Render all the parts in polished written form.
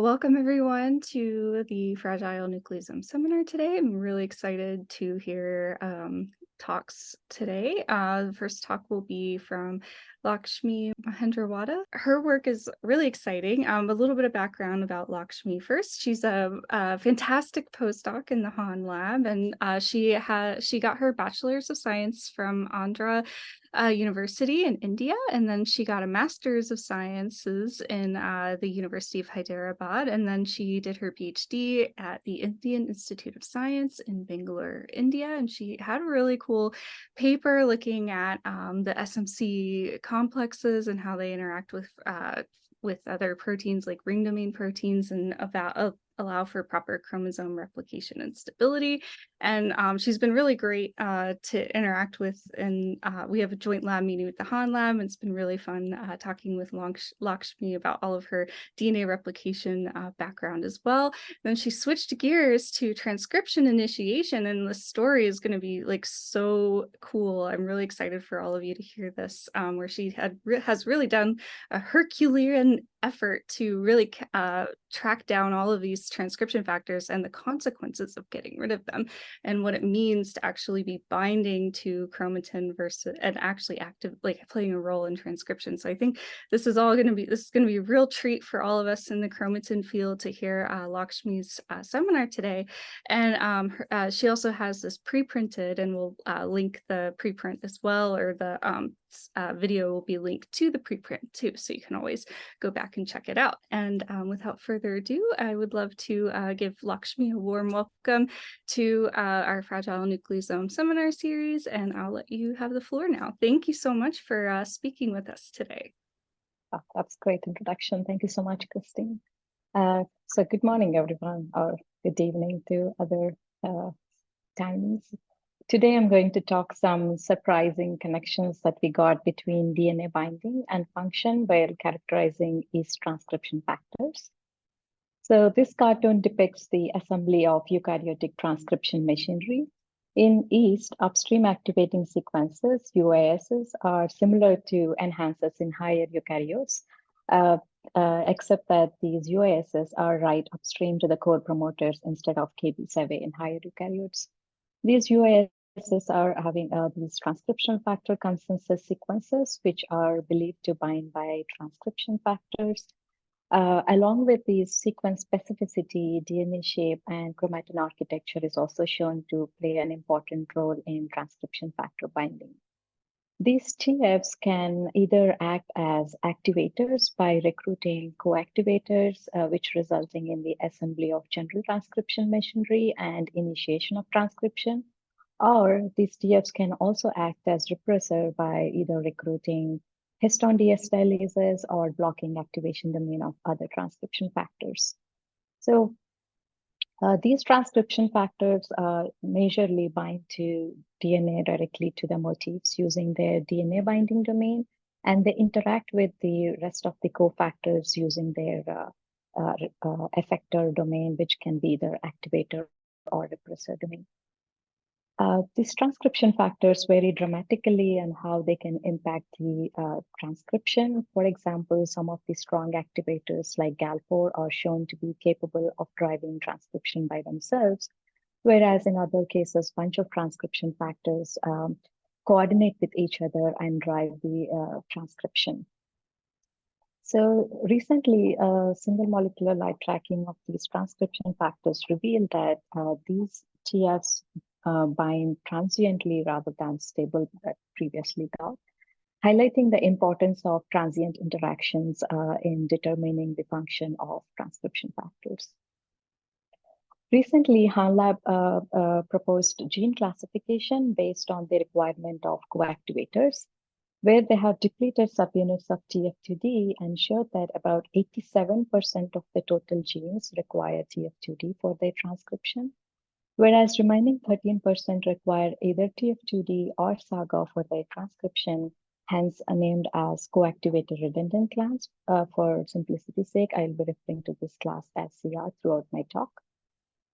Welcome everyone to the Fragile Nucleosome seminar today. I'm really excited to hear talks today. The first talk will be from Lakshmi Mahendrawada. Her work is really exciting. A little bit of background about Lakshmi first. She's a fantastic postdoc in the Han lab, and she got her bachelor's of science from Andhra University in India, and then she got a master's of sciences in the University of Hyderabad, and then she did her PhD at the Indian Institute of Science in Bangalore, India, and she had a really cool paper looking at the SMC complexes and how they interact with other proteins like ring domain proteins and about allow for proper chromosome replication and stability. And she's been really great to interact with. And we have a joint lab meeting with the Han lab, and it's been really fun talking with Lakshmi about all of her DNA replication background as well. Then she switched gears to transcription initiation, and the story is going to be like so cool. I'm really excited for all of you to hear this, where she has really done a Herculean effort to really track down all of these transcription factors and the consequences of getting rid of them, and what it means to actually be binding to chromatin versus and actually active, like playing a role in transcription. So I think this is going to be a real treat for all of us in the chromatin field to hear Lakshmi's seminar today. And she also has this pre-printed, and we'll link the preprint as well, or the video will be linked to the preprint too, so you can always go back and check it out. And without further ado, I would love to give Lakshmi a warm welcome to our Fragile Nucleosome seminar series, and I'll let you have the floor now. Thank you so much for speaking with us today. Oh, that's a great introduction. Thank you so much, Christine. So good morning, everyone, or good evening to other times. Today, I'm going to talk some surprising connections that we got between DNA binding and function while characterizing yeast transcription factors. So this cartoon depicts the assembly of eukaryotic transcription machinery. In yeast, upstream activating sequences, UASs, are similar to enhancers in higher eukaryotes, except that these UASs are right upstream to the core promoters instead of KB7 in higher eukaryotes. These UASs are having these transcription factor consensus sequences, which are believed to bind by transcription factors. Along with these sequence specificity, DNA shape, and chromatin architecture is also shown to play an important role in transcription factor binding. These TFs can either act as activators by recruiting co-activators, which resulting in the assembly of general transcription machinery and initiation of transcription, or these TFs can also act as repressor by either recruiting histone deacetylases or blocking activation domain of other transcription factors. So these transcription factors majorly bind to DNA directly to the motifs using their DNA binding domain, and they interact with the rest of the cofactors using their effector domain, which can be either activator or repressor domain. These transcription factors vary dramatically in how they can impact the transcription. For example, some of the strong activators like GAL4 are shown to be capable of driving transcription by themselves, whereas in other cases, a bunch of transcription factors coordinate with each other and drive the transcription. So recently, single molecular light tracking of these transcription factors revealed that these TFs bind transiently rather than stable that previously thought, highlighting the importance of transient interactions in determining the function of transcription factors. Recently, Han Lab proposed gene classification based on the requirement of coactivators, where they have depleted subunits of TF2D and showed that about 87% of the total genes require TF2D for their transcription, whereas remaining 13% require either TF2D or SAGA for their transcription, hence named as coactivator redundant class. For simplicity's sake, I'll be referring to this class as CR throughout my talk.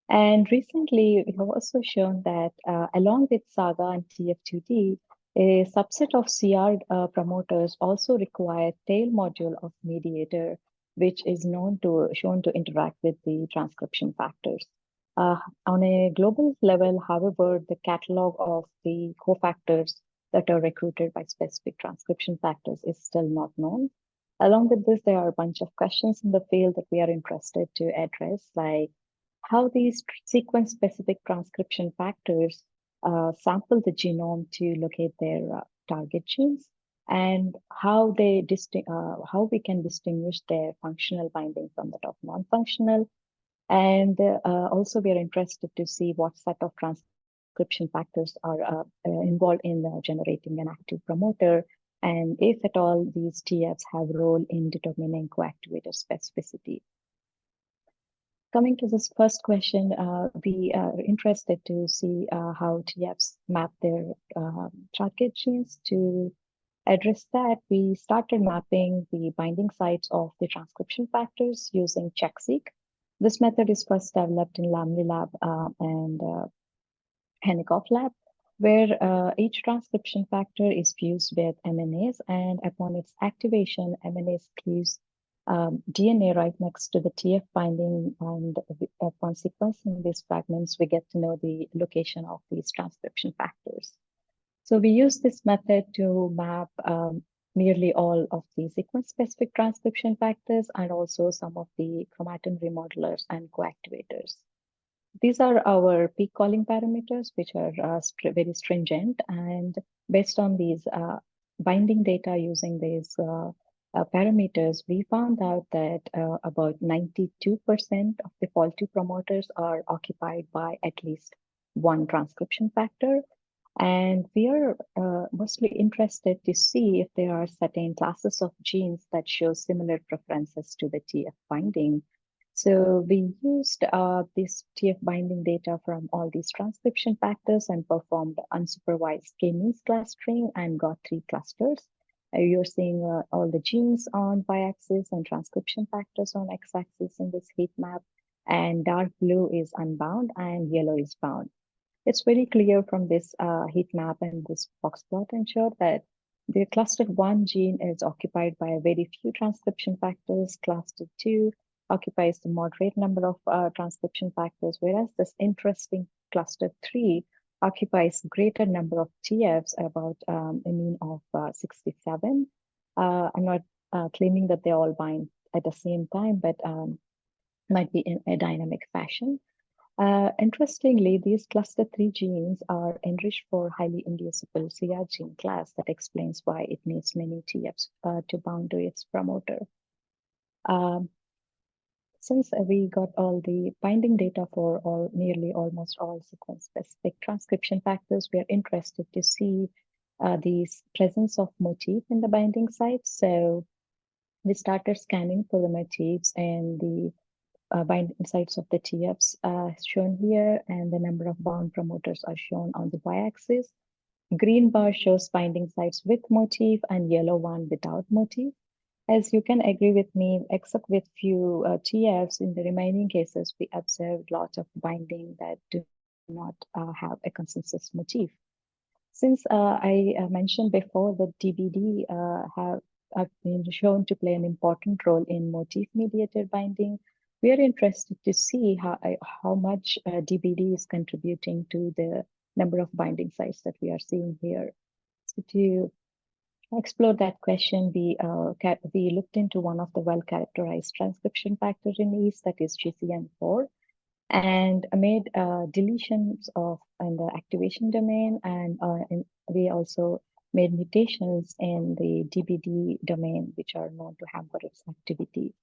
And recently, we have also shown that along with SAGA and TF2D, a subset of CR promoters also require tail module of mediator which is shown to interact with the transcription factors. On a global level, however, the catalog of the cofactors that are recruited by specific transcription factors is still not known. Along with this, there are a bunch of questions in the field that we are interested to address, like how these sequence-specific transcription factors sample the genome to locate their target genes, and how how we can distinguish their functional binding from that of non-functional. And also, we are interested to see what set of transcription factors are involved in generating an active promoter, and if at all these TFs have a role in determining coactivator specificity. Coming to this first question, we are interested to see how TFs map their target genes. To address that, we started mapping the binding sites of the transcription factors using CheckSeq. This method is first developed in Lamley Lab and Henikoff Lab, where each transcription factor is fused with MNAs, and upon its activation, MNAs cleaves DNA right next to the TF binding, and upon sequencing these fragments, we get to know the location of these transcription factors. So we use this method to map nearly all of the sequence-specific transcription factors and also some of the chromatin remodelers and coactivators. These are our peak calling parameters, which are very stringent, and based on these binding data using these parameters, we found out that about 92% of the faulty promoters are occupied by at least one transcription factor. And we are mostly interested to see if there are certain classes of genes that show similar preferences to the TF binding. So we used this TF binding data from all these transcription factors and performed unsupervised k-means clustering and got 3 clusters. You're seeing all the genes on y-axis and transcription factors on x-axis in this heat map, and dark blue is unbound and yellow is bound. It's very clear from this heat map and this box plot, I'm sure, that the cluster 1 gene is occupied by a very few transcription factors. Cluster 2 occupies the moderate number of transcription factors, whereas this interesting cluster 3 occupies greater number of TFs, about a mean of 67. I'm not claiming that they all bind at the same time, but might be in a dynamic fashion. Interestingly, these cluster 3 genes are enriched for highly inducible CR gene class. That explains why it needs many TFs to bound to its promoter. Since we got all the binding data for nearly almost all sequence-specific transcription factors, we are interested to see the presence of motif in the binding sites. So we started scanning for the motifs and the binding sites of the TFs shown here, and the number of bound promoters are shown on the y-axis. Green bar shows binding sites with motif and yellow one without motif. As you can agree with me, except with few TFs, in the remaining cases, we observed lots of binding that do not have a consensus motif. Since I mentioned before that DBD have been shown to play an important role in motif-mediated binding, we are interested to see how much DBD is contributing to the number of binding sites that we are seeing here. So to explore that question, we looked into one of the well-characterized transcription factors in yeast, that is GCN4, and made deletions in the activation domain, and we also made mutations in the DBD domain, which are known to hamper its activity.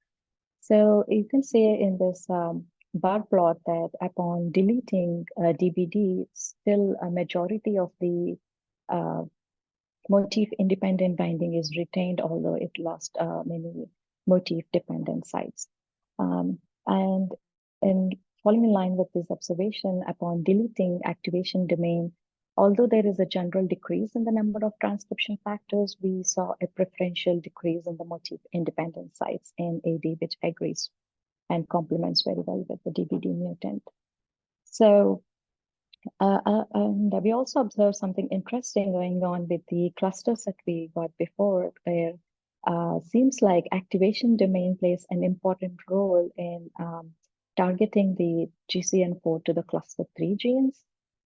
So you can see in this bar plot that upon deleting DBD, still a majority of the motif-independent binding is retained, although it lost many motif-dependent sites. And falling in line with this observation, upon deleting activation domain, although there is a general decrease in the number of transcription factors, we saw a preferential decrease in the motif-independent sites in AD, which agrees and complements very well with the DBD mutant. So, and we also observed something interesting going on with the clusters that we got before, where seems like activation domain plays an important role in targeting the GCN4 to the cluster 3 genes.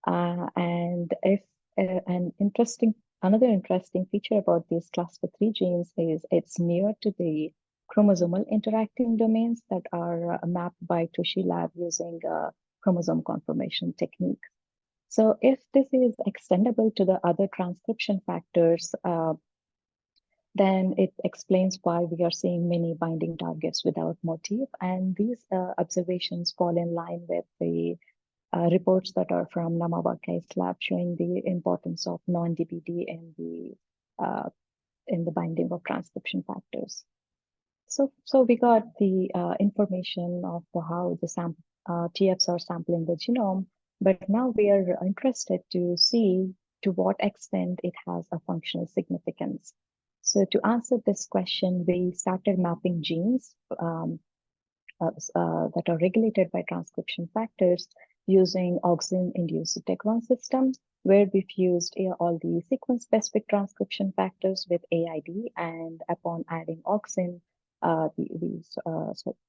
And if another interesting feature about these cluster 3 genes is it's near to the chromosomal interacting domains that are mapped by Toshi Lab using chromosome conformation technique. So if this is extendable to the other transcription factors, then it explains why we are seeing many binding targets without motif. And these observations fall in line with the reports that are from Namawaka's lab showing the importance of non-DBD in the binding of transcription factors. So we got the information of how the TFs are sampling the genome, but now we are interested to see to what extent it has a functional significance. So to answer this question, we started mapping genes that are regulated by transcription factors using auxin-induced Tecron system, where we've used all the sequence-specific transcription factors with AID, and upon adding auxin, so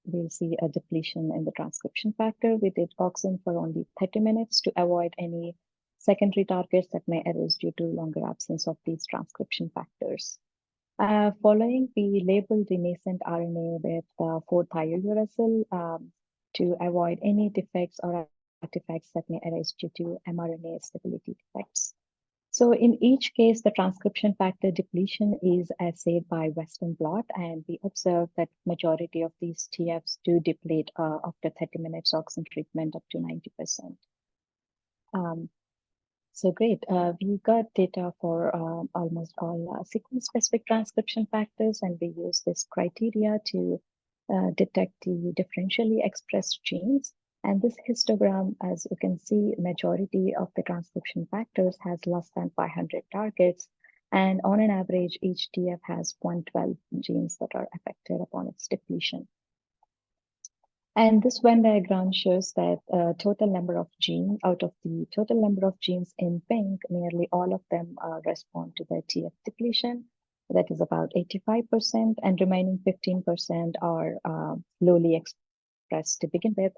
we'll see a depletion in the transcription factor. We did auxin for only 30 minutes to avoid any secondary targets that may arise due to longer absence of these transcription factors. Following, we labeled the nascent RNA with 4-thiol-uracil to avoid any defects or artifacts that may arise due to mRNA stability defects. So in each case, the transcription factor depletion is assayed by Western blot, and we observe that majority of these TFs do deplete after 30 minutes auxin treatment up to 90%. So great. We got data for almost all sequence-specific transcription factors, and we use this criteria to detect the differentially expressed genes. And this histogram, as you can see, majority of the transcription factors has less than 500 targets. And on an average, each TF has 112 genes that are affected upon its depletion. And this Venn diagram shows that total number of genes, out of the total number of genes in pink, nearly all of them respond to the TF depletion. That is about 85%, and remaining 15% are lowly expressed to begin with.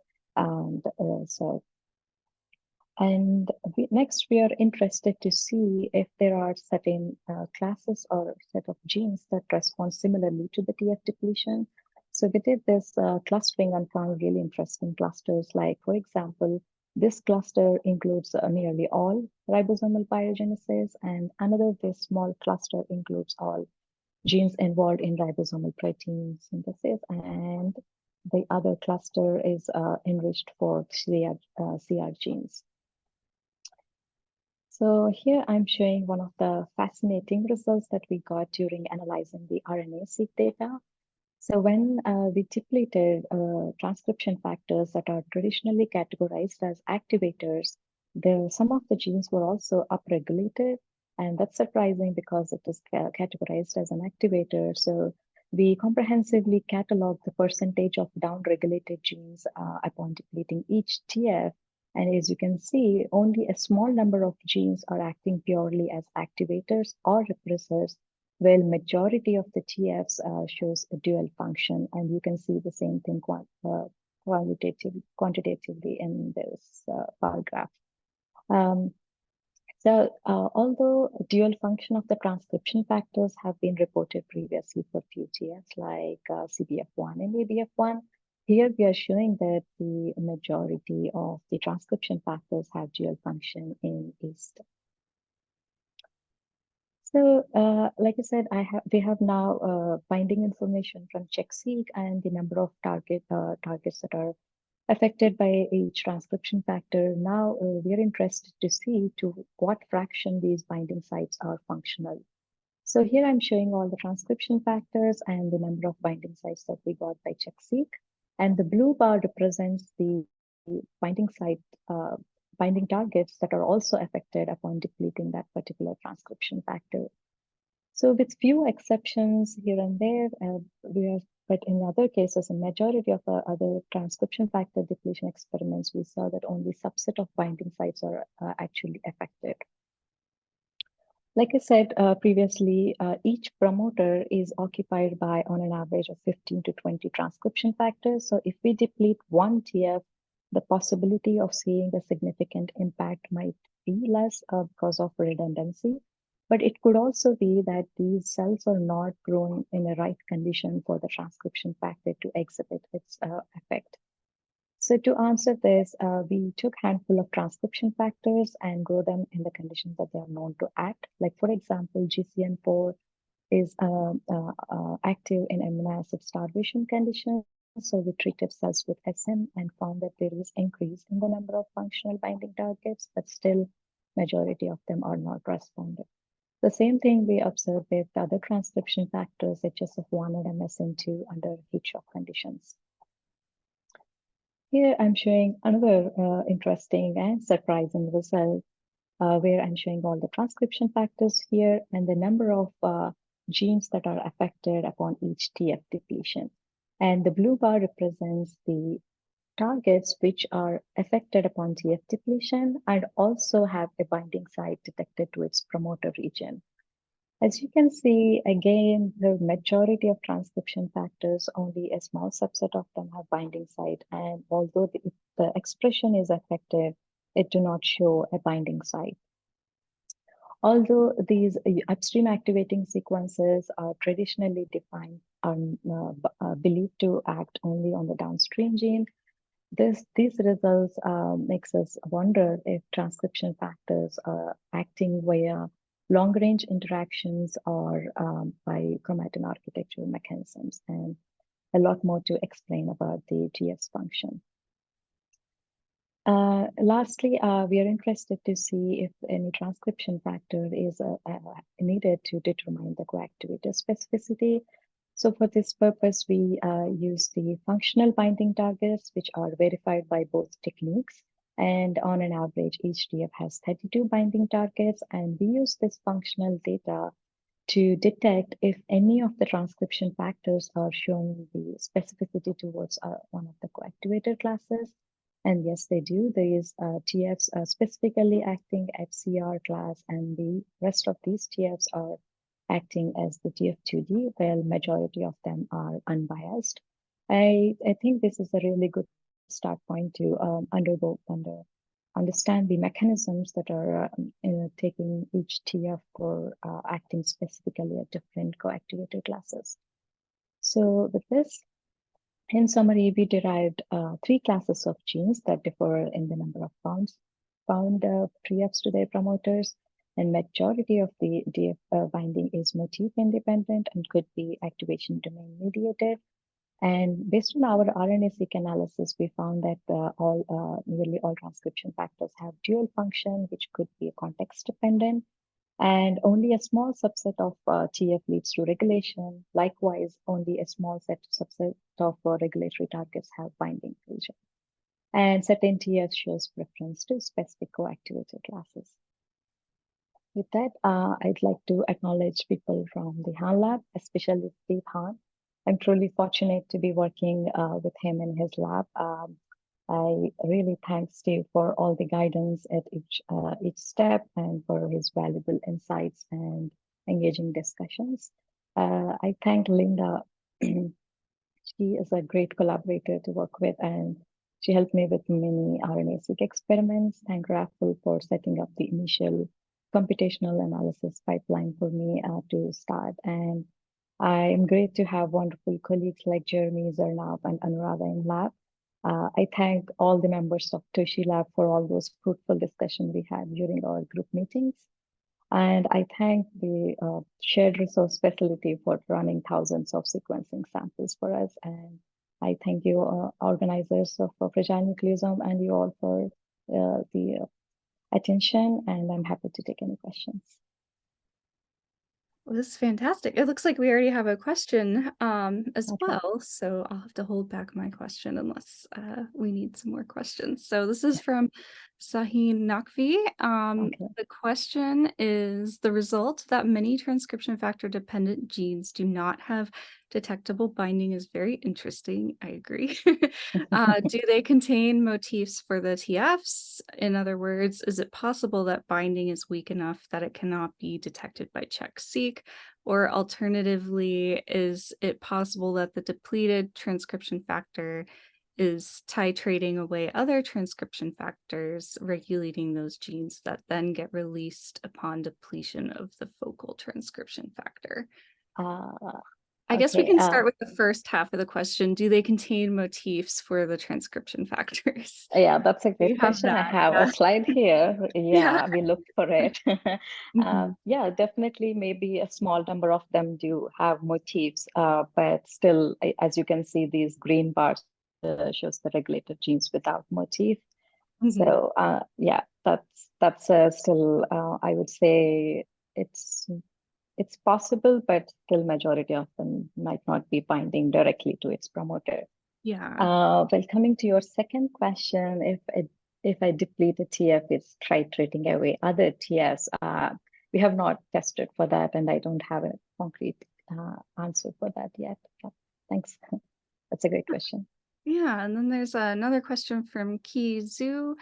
And next, we are interested to see if there are certain classes or set of genes that respond similarly to the TF depletion. So we did this clustering and found really interesting clusters. Like, for example, this cluster includes nearly all ribosomal biogenesis, and this small cluster includes all genes involved in ribosomal protein synthesis, and the other cluster is enriched for CR genes. So here I'm showing one of the fascinating results that we got during analyzing the RNA-seq data. So when we depleted transcription factors that are traditionally categorized as activators, some of the genes were also upregulated, and that's surprising because it is categorized as an activator. So we comprehensively cataloged the percentage of downregulated genes upon depleting each TF. And as you can see, only a small number of genes are acting purely as activators or repressors, while majority of the TFs shows a dual function, and you can see the same thing quantitatively in this bar graph. Although dual function of the transcription factors have been reported previously for few TFs like CBF1 and ABF1, here we are showing that the majority of the transcription factors have dual function in yeast. So, like I said, we have now binding information from CheckSeq and the number of targets that are affected by each transcription factor. Now we are interested to see to what fraction these binding sites are functional. So here I'm showing all the transcription factors and the number of binding sites that we got by CheckSeq. And the blue bar represents the binding site binding targets that are also affected upon depleting that particular transcription factor. So with few exceptions here and there, but in other cases, in majority of other transcription factor depletion experiments, we saw that only subset of binding sites are actually affected. Like I said previously, each promoter is occupied by, on an average, of 15 to 20 transcription factors. So if we deplete one TF, the possibility of seeing a significant impact might be less because of redundancy. But it could also be that these cells are not growing in the right condition for the transcription factor to exhibit its effect. So to answer this, we took handful of transcription factors and grow them in the conditions that they are known to act. Like for example, GCN4 is active in amino acid starvation conditions. So we treated cells with SM and found that there is increase in the number of functional binding targets, but still majority of them are not responding. The same thing we observed with the other transcription factors, HSF1 and MSN2 under heat shock conditions. Here I'm showing another interesting and surprising result where I'm showing all the transcription factors here and the number of genes that are affected upon each TF depletion. And the blue bar represents the targets which are affected upon TF depletion and also have a binding site detected to its promoter region. As you can see, again, the majority of transcription factors, only a small subset of them have binding site. And although the expression is affected, it do not show a binding site. Although these upstream activating sequences are traditionally defined and believed to act only on the downstream gene, these results makes us wonder if transcription factors are acting via long-range interactions or by chromatin architecture mechanisms, and a lot more to explain about the TS function. Lastly, we are interested to see if any transcription factor is needed to determine the coactivator specificity. So for this purpose, we use the functional binding targets, which are verified by both techniques. And on an average, each TF has 32 binding targets. And we use this functional data to detect if any of the transcription factors are showing the specificity towards one of the coactivator classes. And yes, they do. There is TFs specifically acting at CR class, and the rest of these TFs are acting as the TF2D, while majority of them are unbiased. I think this is a really good start point to understand the mechanisms that are taking each TF for acting specifically at different coactivator classes. So with this, in summary, we derived three classes of genes that differ in the number of found TFs to their promoters, and majority of the DF binding is motif independent and could be activation domain mediated. And based on our RNA-seq analysis, we found that nearly all transcription factors have dual function, which could be context dependent. And only a small subset of TF leads to regulation. Likewise, only a small subset of regulatory targets have binding region. And certain TF shows preference to specific coactivator classes. With that, I'd like to acknowledge people from the Han Lab, especially Steve Han. I'm truly fortunate to be working with him in his lab. I really thank Steve for all the guidance at each step and for his valuable insights and engaging discussions. I thank Linda. She is a great collaborator to work with, and she helped me with many RNA-seq experiments. Thank Raffle for setting up the initial computational analysis pipeline for me to start. And I am great to have wonderful colleagues like Jeremy, Zarnab, and Anuradha in lab. I thank all the members of Toshi Lab for all those fruitful discussions we had during our group meetings. And I thank the shared resource facility for running thousands of sequencing samples for us. And I thank you organizers of Fragile Nucleosome and you all for the attention. And I'm happy to take any questions. Well, this is fantastic. It looks like we already have a question as well, so I'll have to hold back my question unless we need some more questions. So this is from Sahin Naqvi. The question is, the result that many transcription factor dependent genes do not have Detectable binding is very interesting. I agree. Do they contain motifs for the TFs? In other words, is it possible that binding is weak enough that it cannot be detected by check-seq? Or alternatively, is it possible that the depleted transcription factor is titrating away other transcription factors, regulating those genes that then get released upon depletion of the focal transcription factor? Uh, I guess we okay. can start with the first half of the question. Do they contain motifs for the transcription factors? Yeah, that's a We great have question. I that. have a Yeah. slide here. Yeah. Yeah, we looked for it. Mhm. Yeah, definitely, maybe a small number of them do have motifs, but still, as you can see, these green bars shows the regulated genes without motif. Mhm. So, yeah, that's still, I would say it's it's possible, but still majority of them might not be binding directly to its promoter. Yeah. Well, coming to your second question, if I deplete a TF, it's titrating away other TFs. We have not tested for that, and I don't have a concrete answer for that yet. Yeah, thanks. That's a great question. Yeah. And then there's another question from Ki Zhu.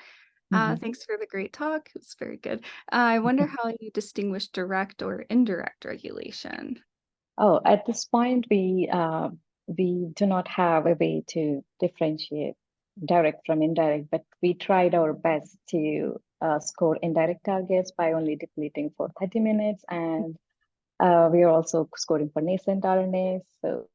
Mhm. Thanks for the great talk. It was very good. I wonder how you distinguish direct or indirect regulation. Oh, at this point, we do not have a way to differentiate direct from indirect, but we tried our best to score indirect targets by only depleting for 30 minutes, and we are also scoring for nascent RNAs. So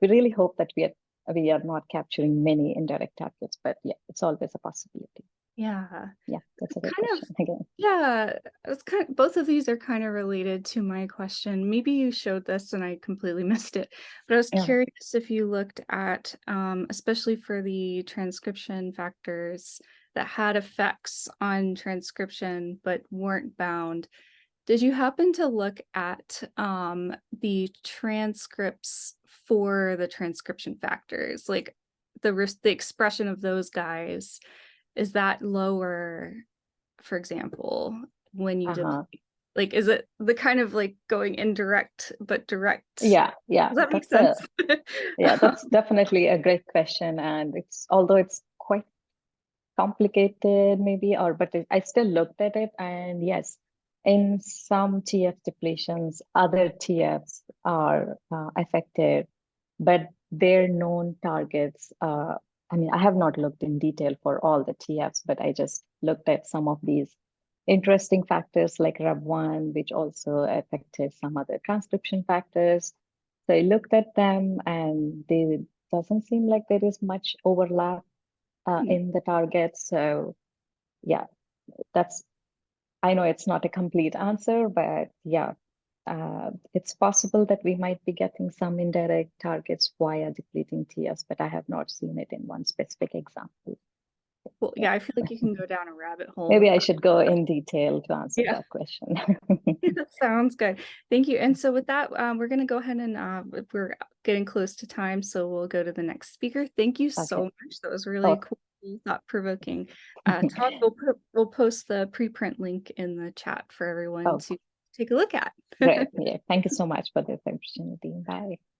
we really hope that we are not capturing many indirect targets, but yeah, it's always a possibility. Yeah. Yeah, that's a good Kind of question again. Yeah, it's both of these are kind of related to my question. Maybe you showed this and I completely missed it, but I was Yeah. curious if you looked at, especially for the transcription factors that had effects on transcription but weren't bound. Did you happen to look at the transcripts for the transcription factors, like the expression of those guys? Is that lower, for example, when you did Uh-huh. like, is it the kind of like going indirect but direct? Yeah, yeah. Does that make That's a sense? Yeah, that's definitely a great question. And it's although it's quite complicated, maybe, but I still looked at it. And yes, in some TF depletions, other TFs are affected, but their known targets. I mean, I have not looked in detail for all the TFs, but I just looked at some of these interesting factors like RAB1, which also affected some other transcription factors. So I looked at them, and they doesn't seem like there is much overlap Hmm. in the targets. So yeah, that's I know it's not a complete answer, but yeah, it's possible that we might be getting some indirect targets via depleting TS, but I have not seen it in one specific example. Well, Yeah, yeah, I feel like you can go down a rabbit hole maybe with I that. should go in detail to answer Yeah. that question. Yeah, that sounds good. Thank you. And so with that, we're going to go ahead and we're getting close to time, so we'll go to the next speaker. Thank you so Okay. much. That was really Oh, cool, thought-provoking talk. We'll post the preprint link in the chat for everyone oh, to take a look at. great. Yeah. Thank you so much for this opportunity. Bye.